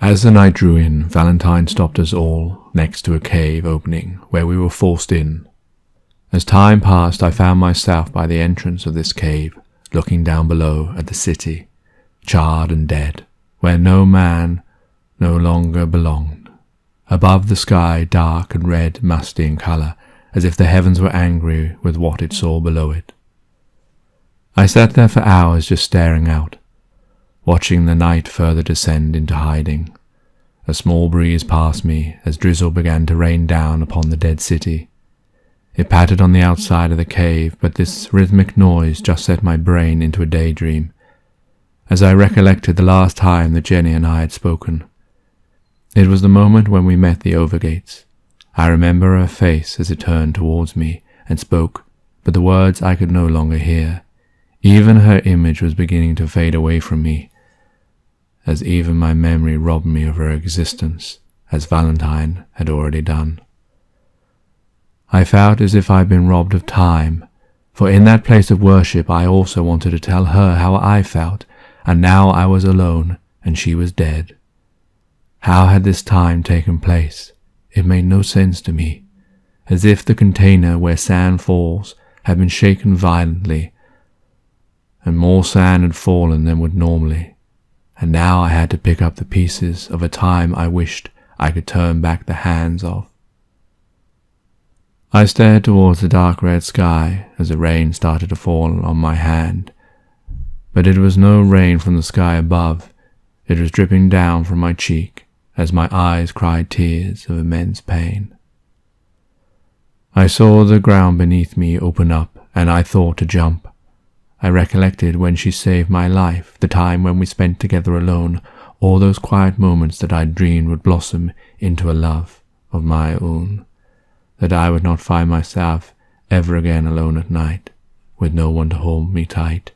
As the night drew in, Valentine stopped us all next to a cave opening where we were forced in. As time passed, I found myself by the entrance of this cave, looking down below at the city, charred and dead, where no man no longer belonged. Above, the sky dark and red, musty in colour, as if the heavens were angry with what it saw below it. I sat there for hours just staring out, watching the night further descend into hiding. A small breeze passed me as drizzle began to rain down upon the dead city. It pattered on the outside of the cave, but this rhythmic noise just set my brain into a daydream, as I recollected the last time that Jenny and I had spoken. It was the moment when we met the Overgates. I remember her face as it turned towards me and spoke, but the words I could no longer hear. Even her image was beginning to fade away from me, as even my memory robbed me of her existence, as Valentine had already done. I felt as if I had been robbed of time, for in that place of worship I also wanted to tell her how I felt, and now I was alone, and she was dead. How had this time taken place? It made no sense to me, as if the container where sand falls had been shaken violently, and more sand had fallen than would normally, and now I had to pick up the pieces of a time I wished I could turn back the hands of. I stared towards the dark red sky as the rain started to fall on my hand, but it was no rain from the sky above. It was dripping down from my cheek as my eyes cried tears of immense pain. I saw the ground beneath me open up, and I thought to jump. I recollected when she saved my life, the time when we spent together alone, all those quiet moments that I dreamed would blossom into a love of my own, that I would not find myself ever again alone at night, with no one to hold me tight.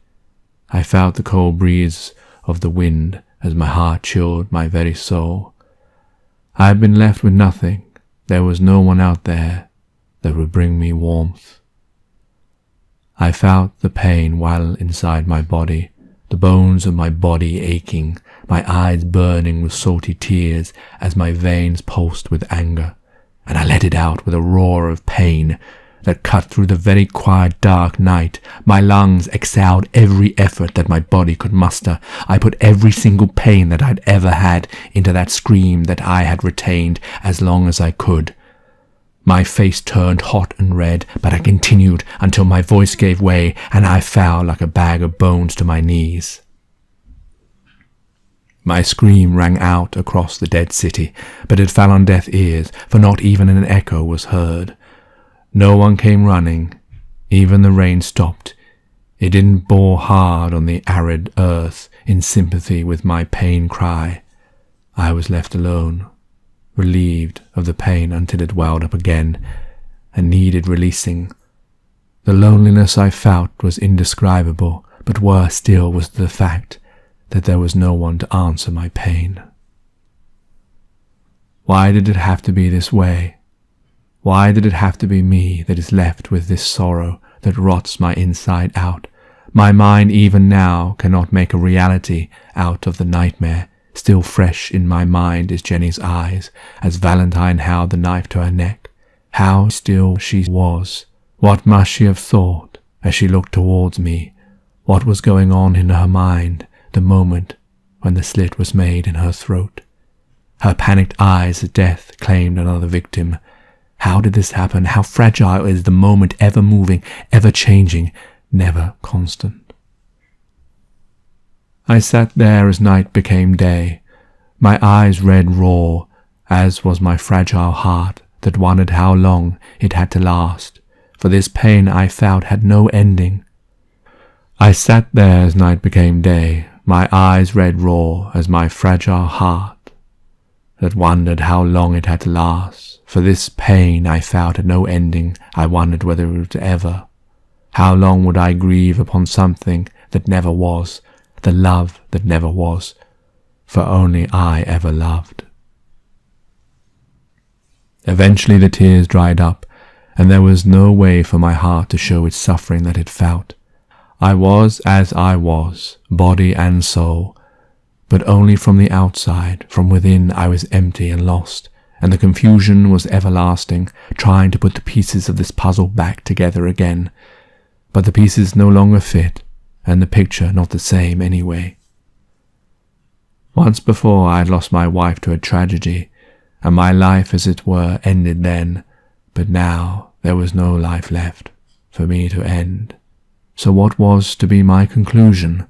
I felt the cold breeze of the wind as my heart chilled my very soul. I had been left with nothing. There was no one out there that would bring me warmth. I felt the pain well inside my body, the bones of my body aching, my eyes burning with salty tears as my veins pulsed with anger, and I let it out with a roar of pain that cut through the very quiet dark night. My lungs exhaled every effort that my body could muster. I put every single pain that I'd ever had into that scream that I had retained as long as I could. My face turned hot and red, but I continued until my voice gave way and I fell like a bag of bones to my knees. My scream rang out across the dead city, but it fell on deaf ears, for not even an echo was heard. No one came running. Even the rain stopped. It didn't bore hard on the arid earth in sympathy with my pain cry. I was left alone, relieved of the pain until it welled up again and needed releasing. The loneliness I felt was indescribable, but worse still was the fact that there was no one to answer my pain. Why did it have to be this way? Why did it have to be me that is left with this sorrow that rots my inside out? My mind even now cannot make a reality out of the nightmare. Still fresh in my mind is Jenny's eyes as Valentine held the knife to her neck. How still she was. What must she have thought as she looked towards me? What was going on in her mind the moment when the slit was made in her throat? Her panicked eyes as death claimed another victim. How did this happen? How fragile is the moment, ever moving, ever changing, never constant? I sat there as night became day, my eyes red raw, as was my fragile heart that wondered how long it had to last, for this pain I felt had no ending. I sat there as night became day, my eyes red raw as my fragile heart that wondered how long it had to last, for this pain I felt had no ending. I wondered whether it would ever. How long would I grieve upon something that never was, the love that never was, for only I ever loved. Eventually the tears dried up, and there was no way for my heart to show its suffering that it felt. I was as I was, body and soul, but only from the outside. From within I was empty and lost, and the confusion was everlasting, trying to put the pieces of this puzzle back together again. But the pieces no longer fit, and the picture not the same anyway. Once before I had lost my wife to a tragedy, and my life, as it were, ended then, but now there was no life left for me to end. So what was to be my conclusion?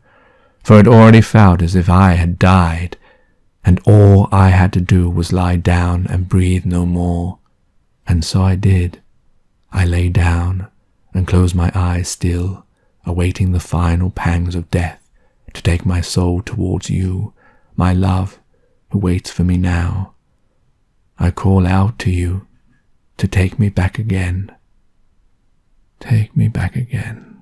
For it already felt as if I had died, and all I had to do was lie down and breathe no more. And so I did. I lay down and closed my eyes still, awaiting the final pangs of death to take my soul towards you, my love, who waits for me now. I call out to you to take me back again. Take me back again.